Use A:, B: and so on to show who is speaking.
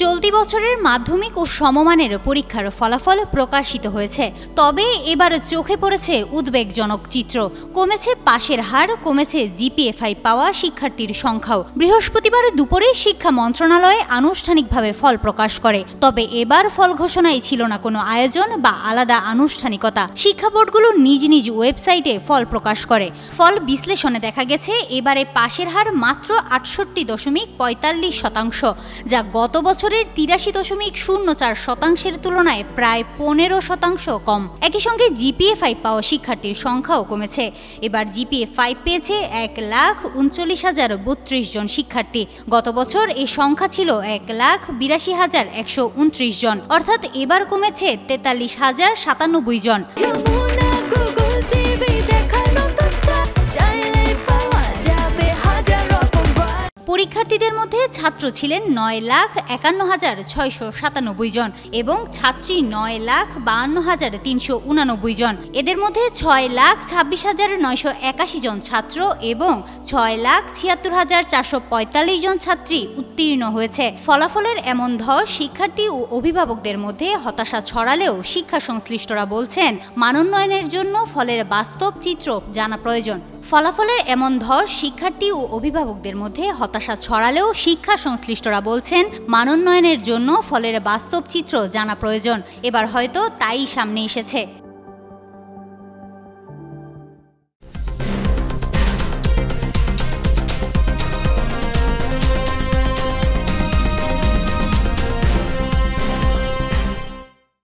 A: চলতি বছরের মাধ্যমিক ও সমমানের পরীক্ষার ফলাফল প্রকাশিত হয়েছে। তবে এবার চোখে পড়েছে উদ্বেগজনক চিত্র। কমেছে পাশের হার, কমেছে জিপিএ-5 পাওয়া শিক্ষার্থীর সংখ্যাও। বৃহস্পতিবার দুপুরে শিক্ষা মন্ত্রণালয় আনুষ্ঠানিকভাবে ফল প্রকাশ করে। তবে এবার ফল ঘোষণায় ছিল না কোনো আয়োজন বা আলাদা আনুষ্ঠানিকতা। শিক্ষা বোর্ডগুলো নিজ নিজ ওয়েবসাইটে ফল প্রকাশ করে। ফল বিশ্লেষণে দেখা গেছে এবারে পাশের হার মাত্র 68.45%, যা গত বছরের 83.04%-এর তুলনায় প্রায় 15% কম। একই সঙ্গে জিপিএ-5 পাওয়া শিক্ষার্থীর সংখ্যাও কমেছে। এবার জিপিএ-5 পেয়েছে 1,39,032 জন শিক্ষার্থী। গত বছর এই সংখ্যা ছিল 1,82,129 জন, অর্থাৎ এবার কমেছে 43,097 জন। পরীক্ষার্থীদের মধ্যে ছাত্র ছিলেন 9,51,697 জন এবং ছাত্রী 9,52,389 জন। এদের মধ্যে 6,26,981 জন ছাত্র এবং 6,76,445 জন ছাত্রী উত্তীর্ণ হয়েছে। ফলাফলের এমন ধস শিক্ষার্থী ও অভিভাবকদের মধ্যে হতাশা ছড়ালেও শিক্ষা সংশ্লিষ্টরা বলছেন, মানোন্নয়নের জন্য ফলের বাস্তব চিত্র জানা প্রয়োজন। ফলাফলের এমন ধস শিক্ষার্থী ও অভিভাবকদের মধ্যে হতাশা ছড়ালেও শিক্ষা সংশ্লিষ্টরা বলছেন, মানোন্নয়নের জন্য ফলের বাস্তব চিত্র জানা প্রয়োজন। এবার হয়তো তাই সামনে এসেছে।